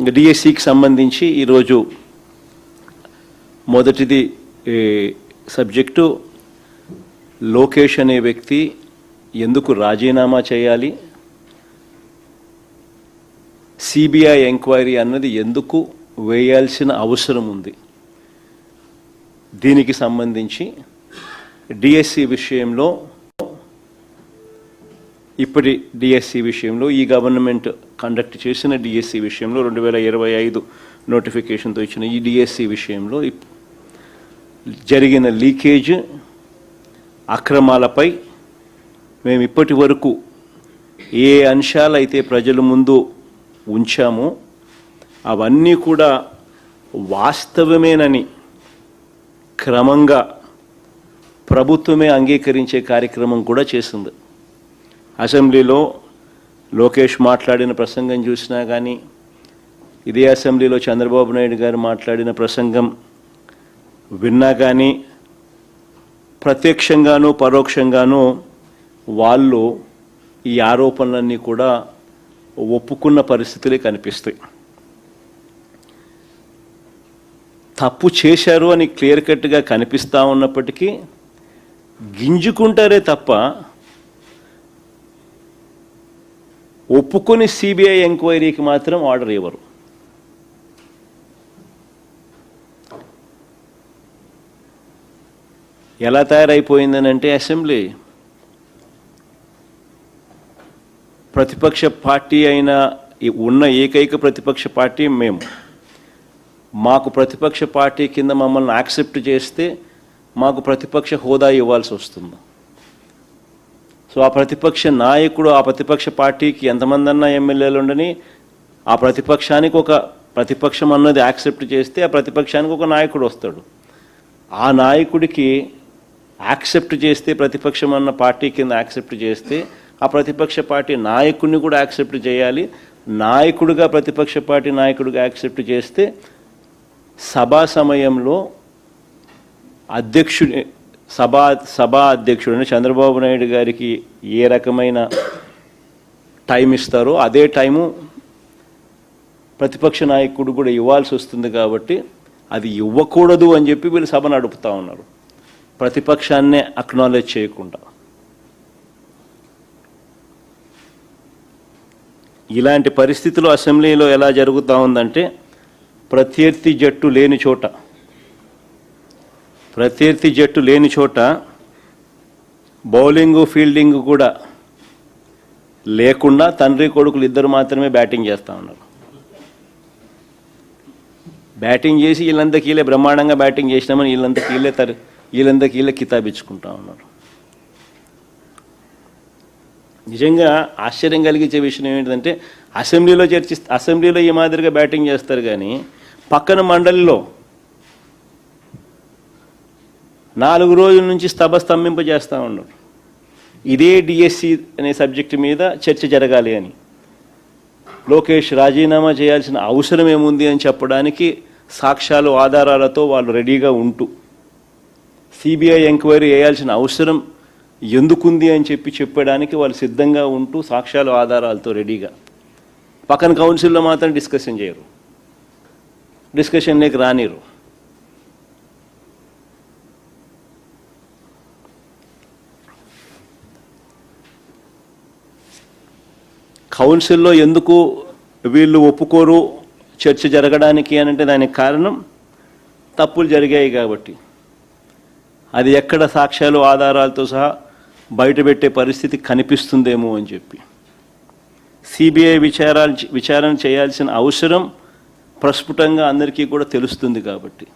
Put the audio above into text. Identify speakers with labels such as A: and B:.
A: డిఎస్సికి సంబంధించి ఈరోజు మొదటిది సబ్జెక్టు లోకేష్ అనే వ్యక్తి ఎందుకు రాజీనామా చేయాలి, సిబిఐ ఎంక్వైరీ అన్నది ఎందుకు వేయాల్సిన అవసరం ఉంది, దీనికి సంబంధించి డిఎస్సి విషయంలో ఇప్పటి డిఎస్సి విషయంలో ఈ గవర్నమెంట్ కండక్ట్ చేసిన డిఎస్సి విషయంలో 2025 నోటిఫికేషన్తో ఇచ్చిన ఈ డిఎస్సి విషయంలో జరిగిన లీకేజ్ అక్రమాలపై మేము ఇప్పటి వరకు ఏ అంశాలైతే ప్రజల ముందు ఉంచామో అవన్నీ కూడా వాస్తవమేనని క్రమంగా ప్రభుత్వమే అంగీకరించే కార్యక్రమం కూడా చేసింది. అసెంబ్లీలో లోకేష్ మాట్లాడిన ప్రసంగం చూసినా కానీ, ఇదే అసెంబ్లీలో చంద్రబాబు నాయుడు గారు మాట్లాడిన ప్రసంగం విన్నా కానీ, ప్రత్యక్షంగానూ పరోక్షంగానూ వాళ్ళు ఈ ఆరోపణలన్నీ కూడా ఒప్పుకున్న పరిస్థితులే కనిపిస్తాయి. తప్పు చేశారు అని క్లియర్ కట్గా కనిపిస్తూ ఉన్నప్పటికీ గింజుకుంటారే తప్ప ఒప్పుకొని సిబిఐ ఎంక్వైరీకి మాత్రం ఆర్డర్ ఇవ్వరు. ఎలా తయారైపోయిందనంటే అసెంబ్లీ ప్రతిపక్ష పార్టీ అయిన ఉన్న ఏకైక ప్రతిపక్ష పార్టీ మేము. మాకు ప్రతిపక్ష పార్టీ కింద మమ్మల్ని యాక్సెప్ట్ చేస్తే మాకు ప్రతిపక్ష హోదా ఇవ్వాల్సి వస్తుంది. సో ఆ ప్రతిపక్ష నాయకుడు ఆ ప్రతిపక్ష పార్టీకి ఎంతమంది అన్నా ఎమ్మెల్యేలు ఉండని ఆ ప్రతిపక్షానికి ఒక ప్రతిపక్షం అన్నది యాక్సెప్ట్ చేస్తే ఆ ప్రతిపక్షానికి ఒక నాయకుడు వస్తాడు. ఆ నాయకుడికి యాక్సెప్ట్ చేస్తే ప్రతిపక్షం అన్న పార్టీ కింద యాక్సెప్ట్ చేస్తే ఆ ప్రతిపక్ష పార్టీ నాయకుడిని కూడా యాక్సెప్ట్ చేయాలి. నాయకుడిగా ప్రతిపక్ష పార్టీ నాయకుడిగా యాక్సెప్ట్ చేస్తే సభా సమయంలో సభా అధ్యక్షుడు చంద్రబాబు నాయుడు గారికి ఏ రకమైన టైం ఇస్తారో అదే టైము ప్రతిపక్ష నాయకుడు కూడా ఇవ్వాల్సి వస్తుంది. కాబట్టి అది ఇవ్వకూడదు అని చెప్పి వీళ్ళు సభ నడుపుతూ ఉన్నారు, ప్రతిపక్షాన్నే అక్నాలెడ్జ్ చేయకుండా. ఇలాంటి పరిస్థితులు అసెంబ్లీలో ఎలా జరుగుతూ ఉందంటే, ప్రత్యర్థి జట్టు లేని చోట బౌలింగు ఫీల్డింగ్ కూడా లేకుండా తండ్రి కొడుకులు ఇద్దరు మాత్రమే బ్యాటింగ్ చేస్తూ ఉన్నారు. బ్యాటింగ్ చేసి వీళ్ళంతా కీలే బ్రహ్మాండంగా బ్యాటింగ్ చేసినామని వీళ్ళంతా కీలే కితాబిచ్చుకుంటా ఉన్నారు. నిజంగా ఆశ్చర్యం కలిగించే విషయం ఏంటంటే, అసెంబ్లీలో ఈ మాదిరిగా బ్యాటింగ్ చేస్తారు కానీ పక్కన మండలిలో 4 రోజుల నుంచి స్తంభింపజేస్తూ ఉన్నారు. ఇదే డిఎస్సి అనే సబ్జెక్టు మీద చర్చ జరగాలి అని, లోకేష్ రాజీనామా చేయాల్సిన అవసరం ఏముంది అని చెప్పడానికి సాక్ష్యాలు ఆధారాలతో వాళ్ళు రెడీగా ఉంటూ, సిబిఐ ఎంక్వైరీ వేయాల్సిన అవసరం ఎందుకుంది అని చెప్పడానికి వాళ్ళు సిద్ధంగా ఉంటూ సాక్ష్యాలు ఆధారాలతో రెడీగా, పక్కన కౌన్సిల్లో మాత్రం డిస్కషన్ చేయరు, డిస్కషన్లోకి రానిరు. కౌన్సిల్లో ఎందుకు వీళ్ళు ఒప్పుకోరు చర్చ జరగడానికి అని అంటే దానికి కారణం తప్పులు జరిగాయి కాబట్టి. అది ఎక్కడ సాక్ష్యాలు ఆధారాలతో సహా బయటపెట్టే పరిస్థితి కనిపిస్తుందేమో అని చెప్పి సిబిఐ విచారణ చేయాల్సిన అవసరం ప్రస్ఫుటంగా అందరికీ కూడా తెలుస్తుంది కాబట్టి.